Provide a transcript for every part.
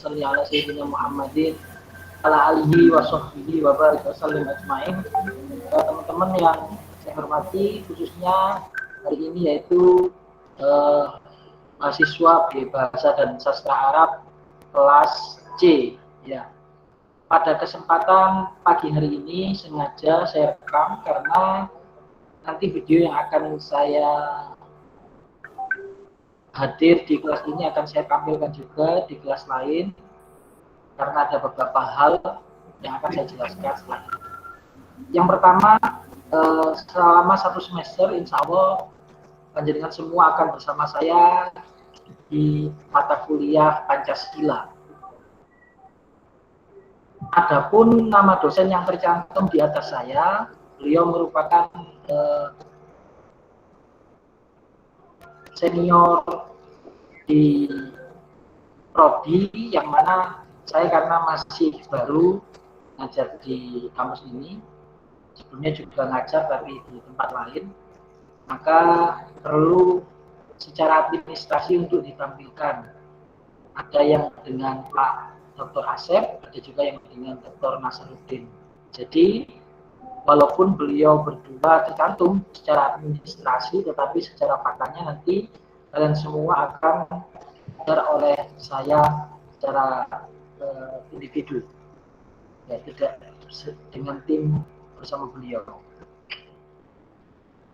sholli ala sayyidina Muhammadin ala alihi wa sahbihi wa barik wa sallim ajmain. Teman-teman yang saya hormati, khususnya hari ini yaitu mahasiswa Bahasa dan Sastra Arab kelas C ya. Pada kesempatan pagi hari ini sengaja saya rekam karena nanti video yang akan saya hadir di kelas ini akan saya tampilkan juga di kelas lain karena ada beberapa hal yang akan saya jelaskan setelah ini. Yang pertama, selama 1 semester insya Allah panjenengan semua akan bersama saya di mata kuliah Pancasila. Adapun nama dosen yang tercantum di atas saya, beliau merupakan senior di prodi yang mana saya karena masih baru ngajar di kampus ini, sebelumnya juga ngajar tapi di tempat lain, maka perlu secara administrasi untuk ditampilkan. Ada yang dengan Pak Dr. Asep, ada juga yang dengan Dr. Nasaruddin. Jadi walaupun beliau berdua tercantum secara administrasi, tetapi secara faktanya nanti kalian semua akan diajar oleh saya secara individu, ya tidak dengan tim bersama beliau.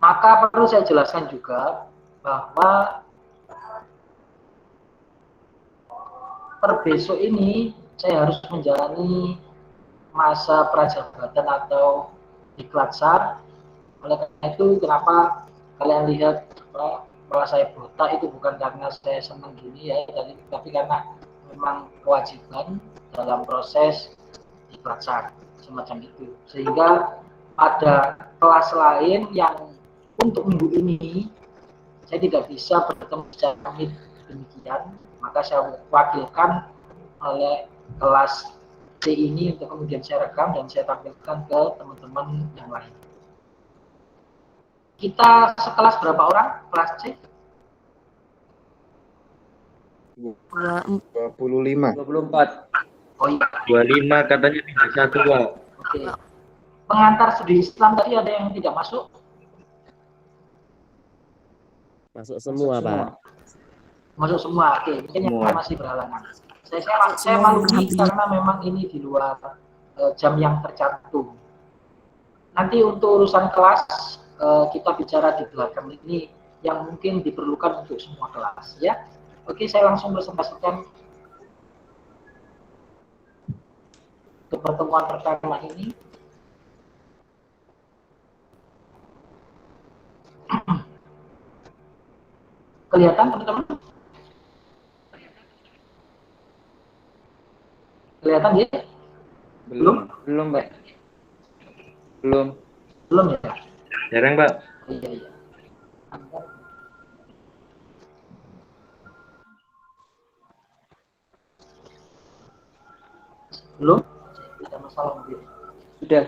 Maka perlu saya jelaskan juga bahwa per besok ini saya harus menjalani masa prajabatan atau diklatsar. Oleh karena itu kenapa kalian lihat kepala saya botak itu bukan karena saya senang gini ya, tapi karena memang kewajiban dalam proses diklatsar semacam itu. Sehingga pada kelas lain yang untuk minggu ini saya tidak bisa bertemu secara demikian, maka saya wakilkan oleh kelas C ini untuk kemudian saya rekam dan saya tampilkan ke teman-teman yang lain. Kita sekelas berapa orang kelas C? 25. 24. Oh iya. 25 katanya tidak satu, Pak. Oke. Pengantar studi Islam tadi ada yang tidak masuk? Masuk semua, Pak. Masuk semua. Oke, mungkin yang masih berhalangan. Saya maklumi karena memang ini di luar jam yang tercantum. Nanti untuk urusan kelas kita bicara di belakang ini yang mungkin diperlukan untuk semua kelas ya. Oke, saya langsung presentasikan untuk pertemuan pertama ini. Kelihatan teman-teman? Kelihatan ya? Belum, Pak. Belum ya? Jarang, Pak. Iya. Belum? Tidak masalah mungkin. Sudah.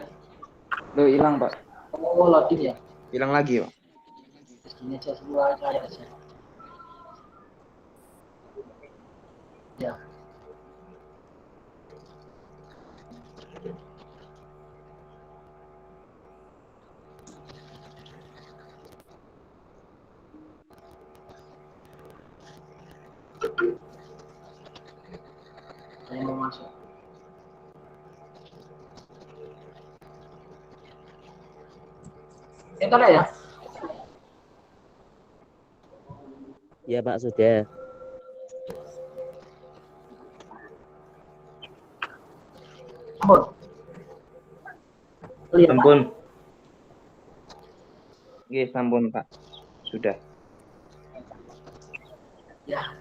Loh, hilang, Pak. Oh, loading ya? Hilang lagi, Pak. Segini aja semua saya aja. Ya. Saya mau masuk. Itu ada ya? Ya, Pak, sudah. Sampun. Oke, sampun, Pak. Sudah. Ya.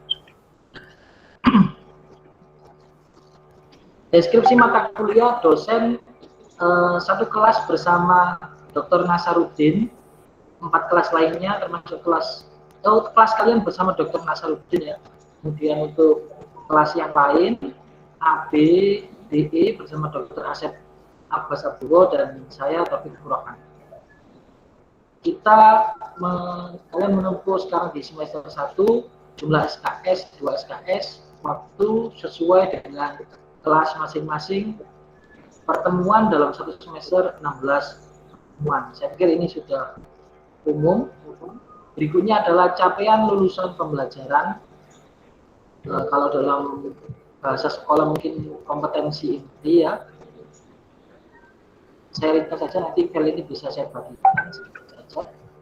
Deskripsi mata kuliah dosen satu kelas bersama Dr. Nasaruddin, 4 kelas lainnya termasuk kelas kalian bersama Dr. Nasaruddin ya. Kemudian untuk kelas yang lain AB, DE bersama Dr. Asep Abbas Abdullah dan saya Taufik Furqan. Kalian menempuh sekarang di semester 1 jumlah SKS 2 SKS waktu sesuai dengan kelas masing-masing, pertemuan dalam satu semester 16 pertemuan. Saya pikir ini sudah umum. Berikutnya adalah capaian lulusan pembelajaran. Kalau dalam bahasa sekolah mungkin kompetensi inti ya. Saya ringkas saja, nanti file ini bisa saya bagikan saja.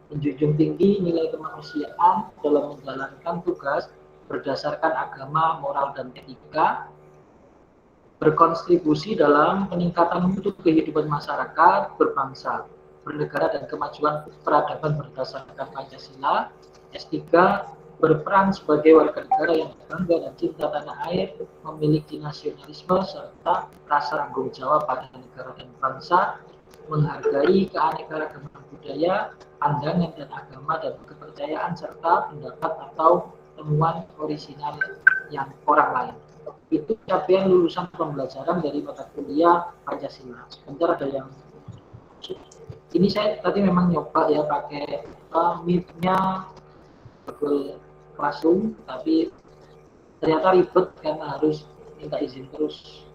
Menjunjung tinggi nilai kemanusiaan dalam menjalankan tugas berdasarkan agama, moral, dan etika, berkontribusi dalam peningkatan mutu kehidupan masyarakat, berbangsa, bernegara, dan kemajuan peradaban berdasarkan Pancasila. S3, berperan sebagai warga negara yang bangga dan cinta tanah air, memiliki nasionalisme serta rasa tanggung jawab pada negara dan bangsa, menghargai keanekaragaman budaya, pandangan dan agama dan kepercayaan serta pendapat atau temuan orisinal yang orang lain. Itu capaian lulusan pembelajaran dari mata kuliah Pancasila. Sebentar ada yang ini saya tadi memang nyoba ya pakai Meet-nya Google Classroom, tapi ternyata ribet karena harus minta izin terus.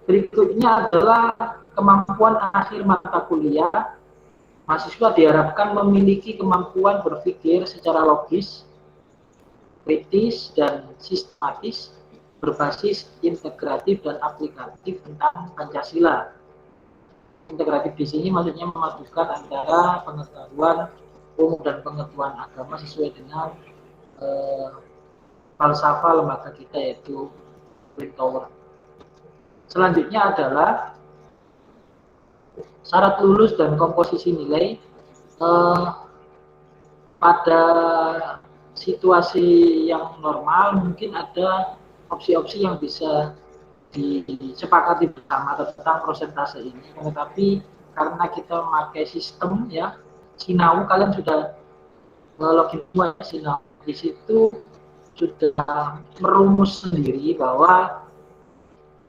Berikutnya adalah kemampuan akhir mata kuliah. Mahasiswa diharapkan memiliki kemampuan berpikir secara logis, kritis, dan sistematis, berbasis integratif dan aplikatif tentang Pancasila. Integratif di sini maksudnya memadukan antara pengetahuan umum dan pengetahuan agama sesuai dengan falsafah lembaga kita yaitu Twin Tower. Selanjutnya adalah syarat lulus dan komposisi nilai. Pada situasi yang normal mungkin ada opsi-opsi yang bisa disepakati bersama tentang persentase ini, tetapi karena kita memakai sistem ya Sinau, kalian sudah login semua Sinau, di situ sudah merumus sendiri bahwa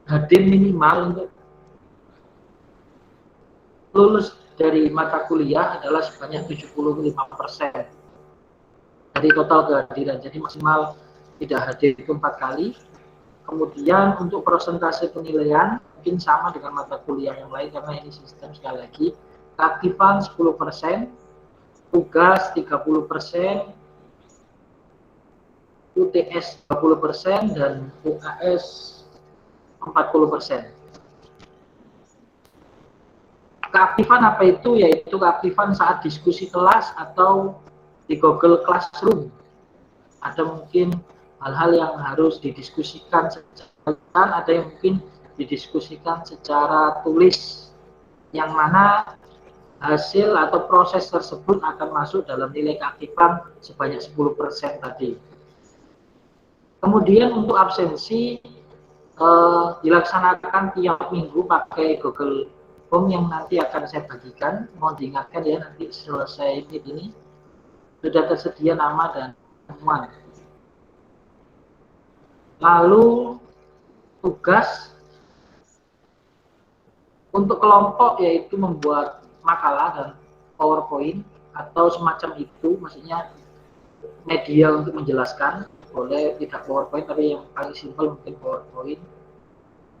HD minimal untuk lulus dari mata kuliah adalah sebanyak 75% dari total kehadiran, jadi maksimal tidak hadir itu 4 kali. Kemudian untuk persentase penilaian mungkin sama dengan mata kuliah yang lain karena ini sistem sekali lagi. Keaktifan 10%, tugas 30%, UTS 20%, dan UKS 40%. Keaktifan apa itu? Yaitu keaktifan saat diskusi kelas atau di Google Classroom. Ada mungkin hal-hal yang harus didiskusikan secara, ada yang mungkin didiskusikan secara tulis, yang mana hasil atau proses tersebut akan masuk dalam nilai keaktifan sebanyak 10% tadi. Kemudian untuk absensi dilaksanakan tiap minggu pakai Google Form yang nanti akan saya bagikan. Mohon diingatkan ya, nanti selesai ini sudah tersedia nama dan temuan. Lalu tugas untuk kelompok yaitu membuat makalah dan PowerPoint atau semacam itu, maksudnya media untuk menjelaskan, boleh tidak PowerPoint tapi yang paling simpel mungkin PowerPoint.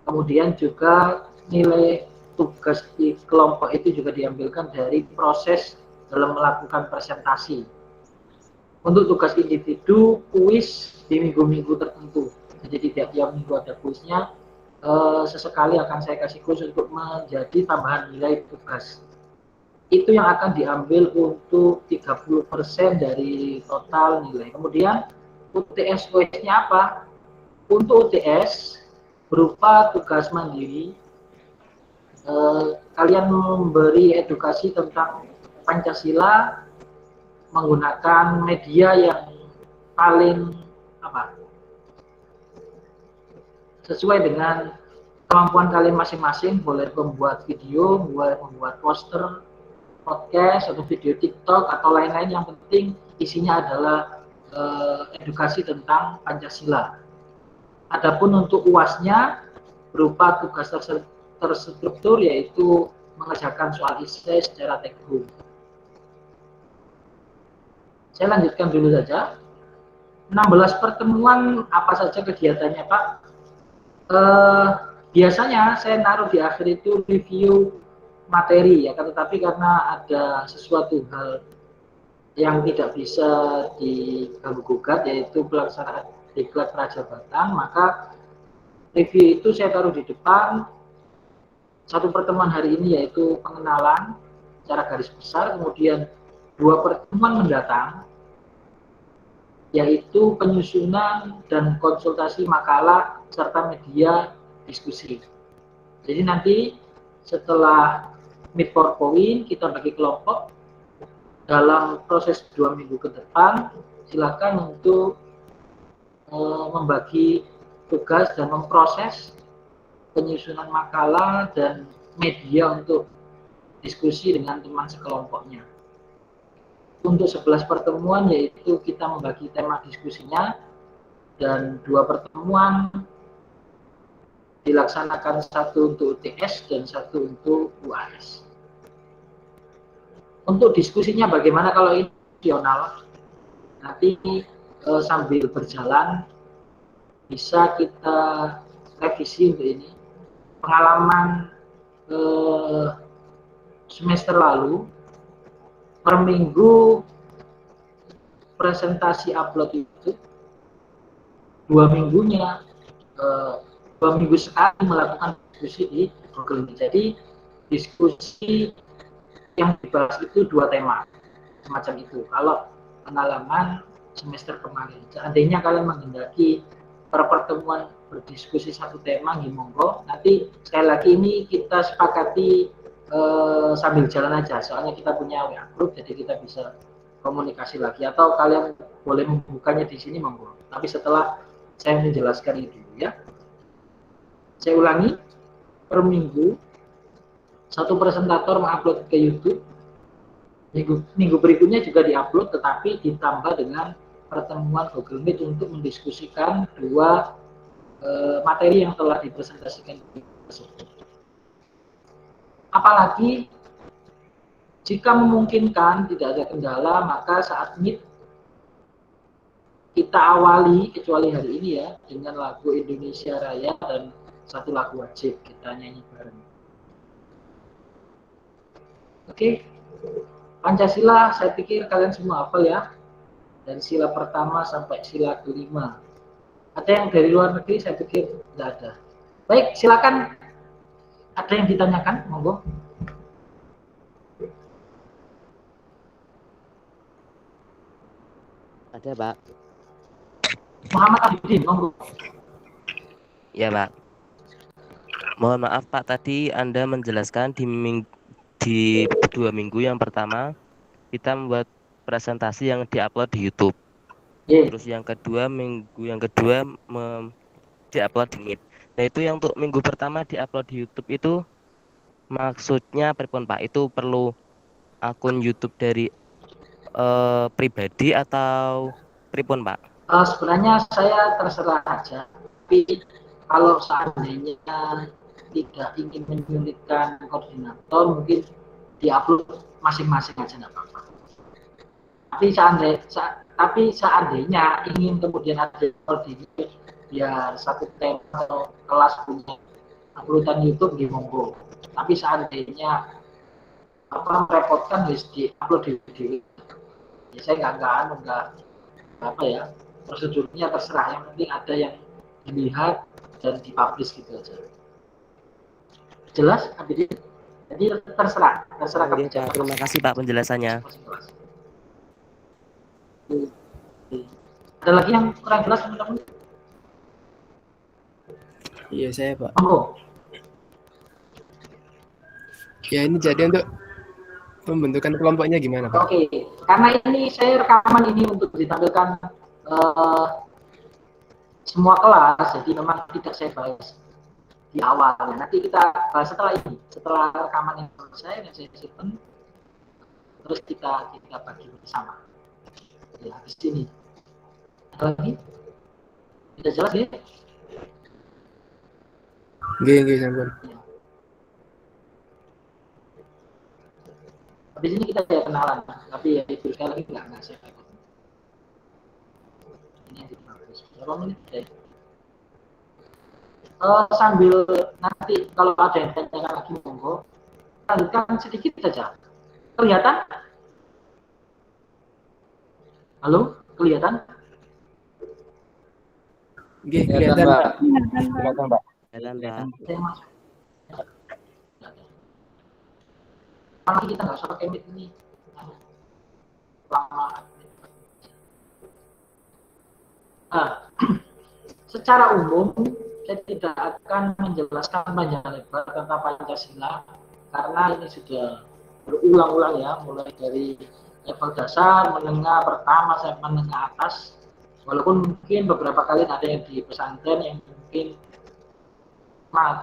Kemudian juga nilai tugas di kelompok itu juga diambilkan dari proses dalam melakukan presentasi. Untuk tugas individu, kuis di minggu-minggu tertentu. Jadi tiap minggu ada kuisnya, sesekali akan saya kasih kuis untuk menjadi tambahan nilai tugas. Itu yang akan diambil untuk 30% dari total nilai. Kemudian UTS kuisnya apa? Untuk UTS berupa tugas mandiri, kalian memberi edukasi tentang Pancasila menggunakan media yang paling sesuai dengan kemampuan kalian masing-masing. Boleh membuat video, boleh membuat poster, podcast, atau video TikTok, atau lain-lain. Yang penting isinya adalah edukasi tentang Pancasila. Adapun untuk UASnya berupa tugas terstruktur, yaitu mengerjakan soal esai secara take home. Saya lanjutkan dulu saja. 16 pertemuan apa saja kegiatannya Pak? Biasanya saya naruh di akhir itu review materi ya, tetapi karena ada sesuatu hal yang tidak bisa diganggu gugat yaitu pelaksanaan diklat prajabatan, maka review itu saya taruh di depan. Satu pertemuan hari ini yaitu pengenalan secara garis besar, kemudian 2 pertemuan mendatang yaitu penyusunan dan konsultasi makalah serta media diskusi. Jadi nanti setelah meet PowerPoint kita bagi kelompok, dalam proses 2 minggu ke depan silakan untuk membagi tugas dan memproses penyusunan makalah dan media untuk diskusi dengan teman sekelompoknya. Untuk 11 pertemuan yaitu kita membagi tema diskusinya, dan 2 pertemuan dilaksanakan, satu untuk UTS dan satu untuk UAS. Untuk diskusinya bagaimana kalau ini opsional? Nanti sambil berjalan bisa kita revisi untuk ini. Pengalaman semester lalu per minggu presentasi upload itu 2 minggunya 2 minggu sekali melakukan diskusi di Google Meet. Jadi diskusi yang dibahas itu 2 tema semacam itu. Kalau pengalaman semester kemarin, seandainya kalian menghendaki per pertemuan berdiskusi satu tema, monggo. Nanti sekali lagi ini kita sepakati sambil jalan aja, soalnya kita punya WA group, jadi kita bisa komunikasi lagi, atau kalian boleh membukanya di sini, monggo. Tapi setelah saya menjelaskan itu ya. Saya ulangi, per minggu satu presentator mengupload ke YouTube. Minggu berikutnya juga diupload, tetapi ditambah dengan pertemuan Google Meet untuk mendiskusikan 2 materi yang telah dipresentasikan. Apalagi jika memungkinkan, tidak ada kendala, maka saat Meet kita awali, kecuali hari ini ya, dengan lagu Indonesia Raya dan satu lagu wajib, kita nyanyi bareng. Oke, Pancasila saya pikir kalian semua hafal ya, dari sila pertama sampai sila kelima. Ada yang dari luar negeri saya pikir tidak ada. Baik, silakan, ada yang ditanyakan, monggo. Ada, Pak. Muhammad Abidin, monggo. Ya, Pak. Mohon maaf, Pak, tadi Anda menjelaskan di 2 minggu yang pertama kita membuat presentasi yang diupload di YouTube. Yeah. Terus minggu yang kedua diupload di Meet. Nah, itu yang untuk minggu pertama diupload di YouTube itu maksudnya pripun, Pak? Itu perlu akun YouTube dari pribadi atau pripun, Pak? Sebenarnya saya terserah aja, tapi kalau seandainya tidak ingin menyulitkan koordinator, mungkin diupload masing-masing aja, nggak apa-apa. Tapi seandainya ingin kemudian ada koordinator biar satu tema atau kelas punya uploadan YouTube, di monggo. Tapi seandainya merepotkan, harus diupload di video. Ya, saya nggak apa ya, prosedurnya terserah, yang penting ada yang dilihat dan dipublish gitu aja. Jelas? Jadi terserah Pak. Terima kasih, Pak, penjelasannya. Ada lagi yang kurang jelas, teman-teman? Iya, saya, Pak. Oh. Ya, ini jadi untuk pembentukan kelompoknya gimana, Pak? Oke, karena ini saya rekaman ini untuk ditampilkan semua kelas, jadi memang tidak saya bahas di awal. Nanti kita bahas setelah ini, setelah rekaman yang selesai dan saya simpan, terus kita bagi bersama. Ya, habis ini. Ada lagi? Tidak jelas ya? Nggih, sampun. Habis ini kita ya kenalan, tapi ya itu sekali lagi nggak saya. ini yang bagus. Berapa menit deh? Sambil nanti kalau ada yang tanyakan lagi monggo, lanjutkan sedikit saja. Kelihatan? Halo, kelihatan? Oke, kelihatan, Pak. Kelihatan, Pak. Kelihatan, Pak. Saya masuk. Kalau kita nggak usah pakai mic ini lama. Nah, secara umum saya tidak akan menjelaskan panjang lebar tentang Pancasila karena ini sudah berulang-ulang ya, mulai dari level dasar, menengah, pertama sampai menengah atas. Walaupun mungkin beberapa kali ada yang di pesantren yang mungkin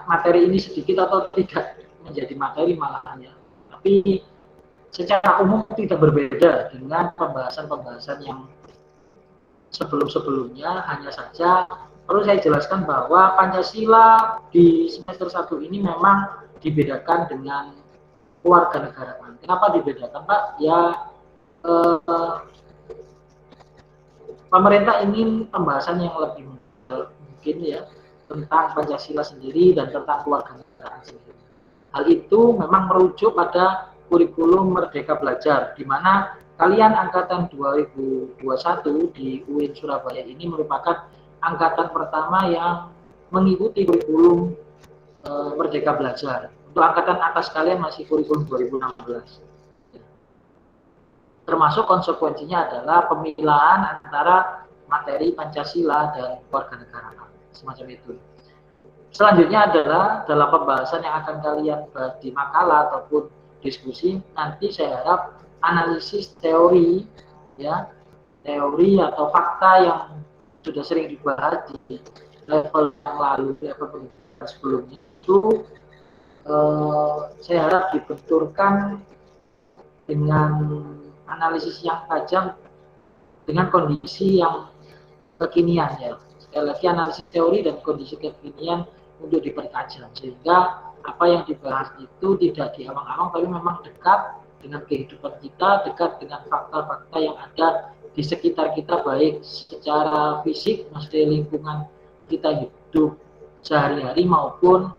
materi ini sedikit atau tidak menjadi materi malahan ya. Tapi secara umum tidak berbeda dengan pembahasan-pembahasan yang sebelum-sebelumnya, hanya saja perlu saya jelaskan bahwa Pancasila di semester 1 ini memang dibedakan dengan kewarganegaraan. Kenapa dibedakan, Pak? Ya, pemerintah ingin pembahasan yang lebih mungkin ya tentang Pancasila sendiri dan tentang kewarganegaraan sendiri. Hal itu memang merujuk pada kurikulum Merdeka Belajar, di mana kalian angkatan 2021 di UIN Surabaya ini merupakan angkatan pertama yang mengikuti kurikulum Merdeka Belajar. Untuk angkatan atas kalian masih kurikulum 2016. Termasuk konsekuensinya adalah pemilahan antara materi Pancasila dan kewarganegaraan, semacam itu. Selanjutnya adalah dalam pembahasan yang akan kalian bahas di makalah ataupun diskusi, nanti saya harap analisis teori ya, teori atau fakta yang sudah sering dibahas di level yang lalu, level pendidikan sebelumnya itu saya harap dibenturkan dengan analisis yang tajam dengan kondisi yang kekinian ya. Sekali lagi analisis teori dan kondisi kekinian untuk dipertajam sehingga apa yang dibahas itu tidak diawang-awang tapi memang dekat dengan kehidupan kita, dekat dengan fakta-fakta yang ada di sekitar kita, baik secara fisik, maksudnya lingkungan kita hidup sehari-hari maupun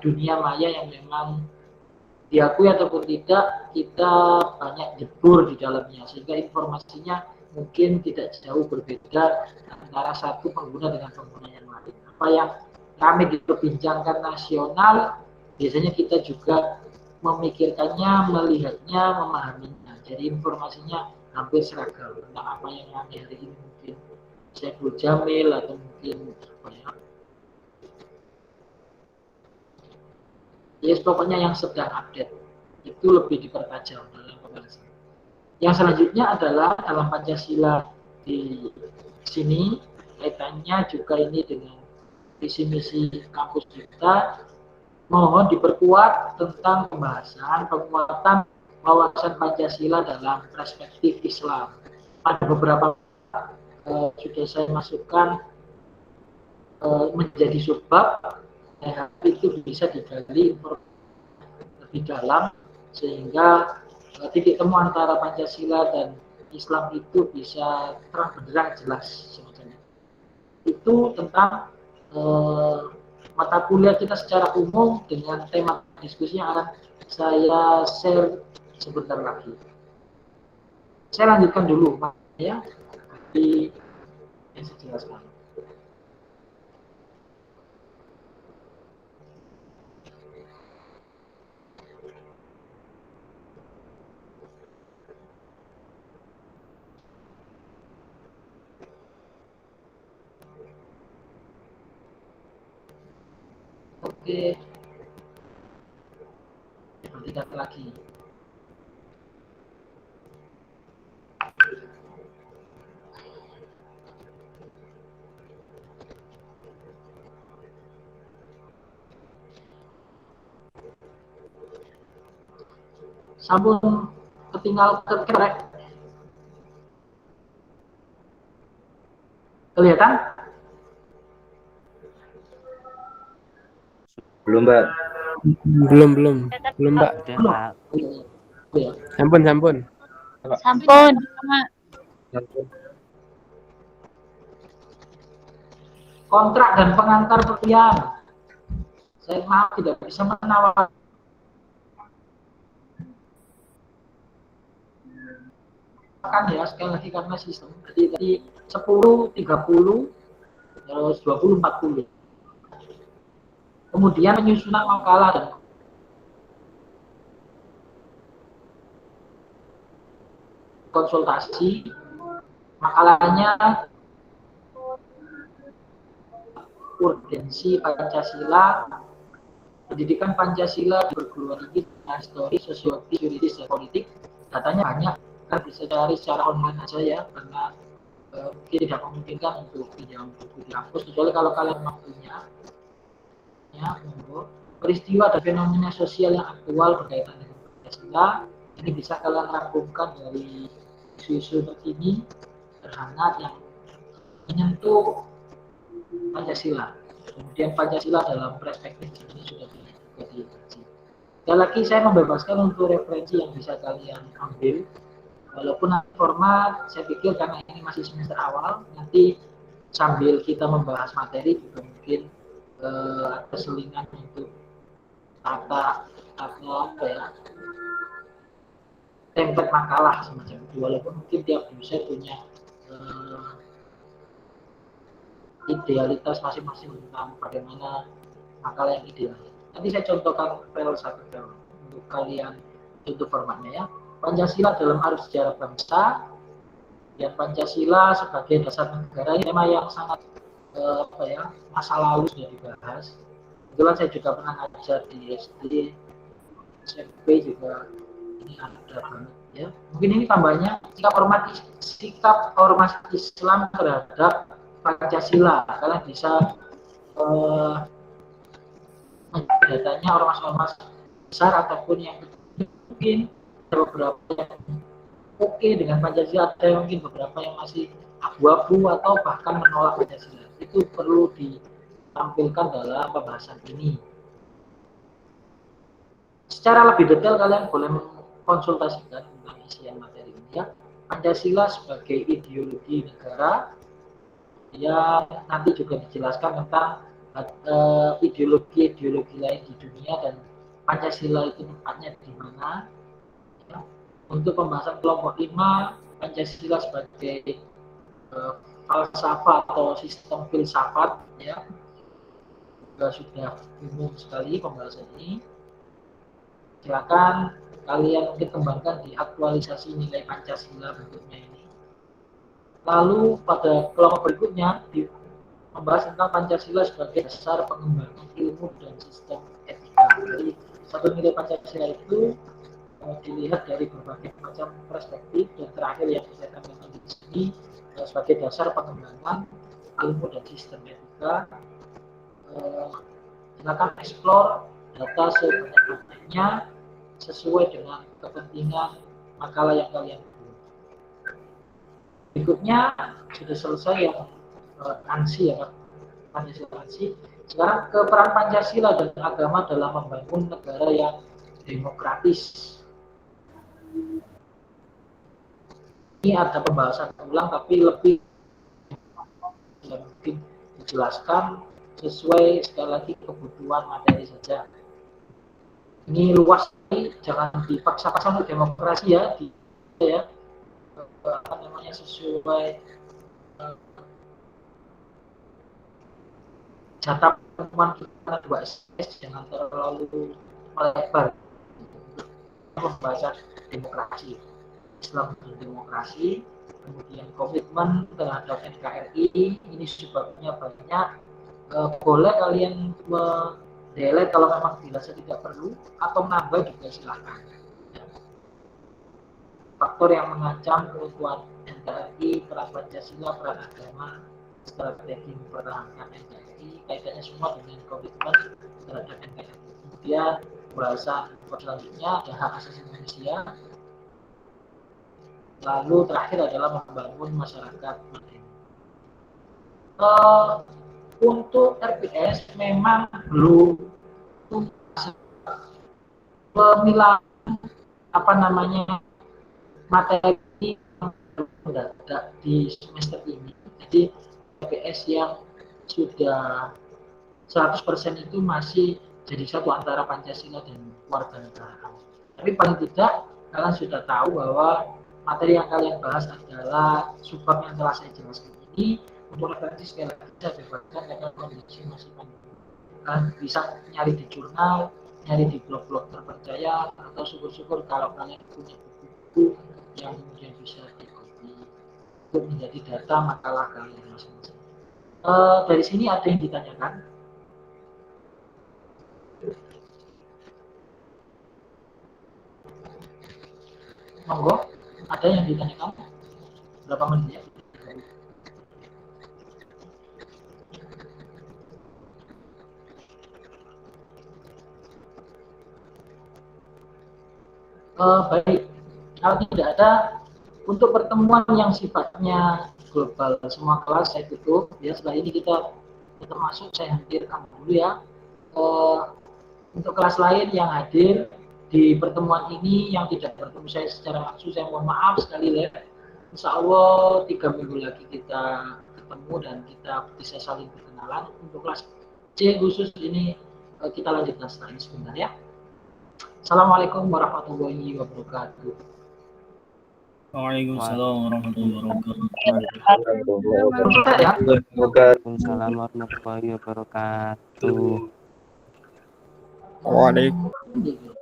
dunia maya yang memang diakui ataupun tidak kita banyak jebur di dalamnya, sehingga informasinya mungkin tidak jauh berbeda antara satu pengguna dengan pengguna yang lain. Apa yang kami diperbincangkan nasional, biasanya kita juga memikirkannya, melihatnya, memahaminya. Jadi informasinya hampir seragam tentang apa yang kami hari ini mungkin Saiful Jamil atau mungkin apa ya. Yes, pokoknya yang sedang update itu lebih dipertajam dalam pembahasan. Yang selanjutnya adalah dalam Pancasila di sini kaitannya juga ini dengan visi misi kampus kita. Mohon diperkuat tentang pembahasan penguatan wawasan Pancasila dalam perspektif Islam. Ada beberapa sudah saya masukkan menjadi subbab, itu bisa digali lebih dalam sehingga titik temu antara Pancasila dan Islam itu bisa terang benderang jelas semacam itu. Itu tentang mata kuliah kita secara umum dengan tema diskusi yang akan saya share sebentar lagi. Saya lanjutkan dulu, ya, di yang saya jelaskan. Oke, tidak lagi. Sampun ketinggal kerek. Kelihatan? Belum, Mbak. Belum, Mbak. Udah, Pak. Ya. Sampun. Sampun. kontrak dan pengantar perkuliahan. Saya maaf tidak bisa menawarkan ya, sekali lagi karena sistem. Jadi tadi 10, 30, terus 20, 40. Kemudian penyusunan makalah dan konsultasi. Makalahnya urgensi Pancasila, pendidikan Pancasila di perguruan tinggi, histori, sosiologi, yuridis, dan politik. Datanya banyak, kan bisa cari secara online aja ya, karena tidak memungkinkan untuk pinjam buku di kampus, kecuali kalau kalian punya ya, untuk peristiwa dan fenomena sosial yang aktual berkaitan dengan Pancasila. Ini bisa kalian rangkumkan dari isu-isu terkini terhangat yang menyentuh Pancasila. Kemudian Pancasila dalam perspektif ini sudah dikaji. Sekali lagi saya membebaskan untuk referensi yang bisa kalian ambil. Walaupun format, saya pikir karena ini masih semester awal, nanti sambil kita membahas materi juga mungkin ada selingan untuk tata apa ya, template makalah semacam itu. Walaupun mungkin tiap dosen punya idealitas masing-masing tentang bagaimana makalah yang ideal. Nanti saya contohkan file satu file untuk kalian untuk formatnya ya. Pancasila dalam arus sejarah bangsa, dan Pancasila sebagai dasar negara, ini tema yang sangat masa lalu sudah dibahas. Kebetulan saya juga pernah ngajar di SD, SMP juga ini ada banget ya. Mungkin ini tambahnya sikap ormas Islam terhadap Pancasila. Kalian bisa datanya ormas-ormas besar ataupun yang mungkin ada beberapa yang oke dengan Pancasila, ada yang mungkin beberapa yang masih abu-abu atau bahkan menolak Pancasila. Itu perlu ditampilkan dalam pembahasan ini. Secara lebih detail kalian boleh mengkonsultasikan tentang isian materi ini ya. Pancasila sebagai ideologi negara, ya nanti juga dijelaskan tentang ideologi-ideologi lain di dunia dan Pancasila itu tempatnya di mana. Ya. Untuk pembahasan kelompok 5, Pancasila sebagai falsafah atau sistem filsafat ya, juga sudah umum sekali pembahasan ini. Silakan kalian mungkin kembangkan di aktualisasi nilai Pancasila bentuknya ini. Lalu pada kelompok berikutnya membahas tentang Pancasila sebagai dasar pengembangan ilmu dan sistem etika. Jadi satu nilai Pancasila itu dilihat dari berbagai macam perspektif, dan terakhir yang saya tampilkan di sini sebagai dasar pengembangan ilmu dan sistem etika. Silakan explore data sebanyak-banyaknya sesuai dengan kepentingan makalah yang kalian buat. Berikutnya sudah selesai yang ANSI ya, Pancasila ANSI. Sekarang ke peran Pancasila dan agama dalam membangun negara yang demokratis. Ini ada pembahasan ulang tapi lebih mungkin dijelaskan sesuai sekali lagi kebutuhan materi saja. Ini luas, jangan dipaksa-paksa untuk demokrasi ya, apa namanya sesuai jatah pertemuan kita 2 jangan terlalu melebar pembahasan demokrasi, Islam dan demokrasi, kemudian komitmen terhadap NKRI. Ini sebabnya banyak. Boleh kalian delete kalau memang dirasa tidak perlu, atau menambah juga silahkan. Faktor yang mengancam keutuhan NKRI, peran Pancasila, peran agama, strategi mempertahankan NKRI, kaitannya semua dengan komitmen terhadap NKRI. Kemudian bahasa selanjutnya ada hak asasi manusia. Lalu terakhir adalah membangun masyarakat modern. Untuk RPS memang belum pemilahan materi mendadak di semester ini. Jadi RPS yang sudah 100% itu masih jadi satu antara Pancasila dan warga negara. Tapi paling tidak kalian sudah tahu bahwa materi yang kalian bahas adalah subbab yang telah saya jelaskan ini. Untuk referensi sekali lagi saya bebaskan karena kondisi masih pandemi. Kalian bisa nyari di jurnal, nyari di blog-blog terpercaya, atau syukur-syukur kalau kalian punya buku-buku yang kemudian bisa di-copy untuk menjadi data makalah kalian masing-masing. Dari sini ada yang ditanyakan? Monggo, ada yang ditanyakan? Berapa menit ya? Baik, kalau tidak ada, untuk pertemuan yang sifatnya global semua kelas saya tutup ya. Setelah ini kita masuk, saya hadirkan dulu ya. Untuk kelas lain yang hadir di pertemuan ini yang tidak bertemu saya secara langsung, saya mohon maaf sekali ya. Insya Allah 3 minggu lagi kita ketemu dan kita bisa saling berkenalan. Untuk kelas C khusus ini kita lanjutkan setelah ini sebentar ya. Assalamualaikum warahmatullahi wabarakatuh. Waalaikumsalam warahmatullahi wabarakatuh. Waalaikumsalam warahmatullahi wabarakatuh. Waalaikumsalam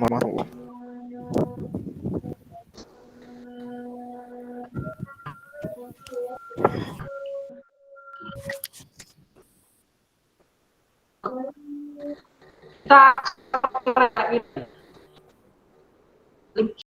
warahmatullahi wabarakatuh.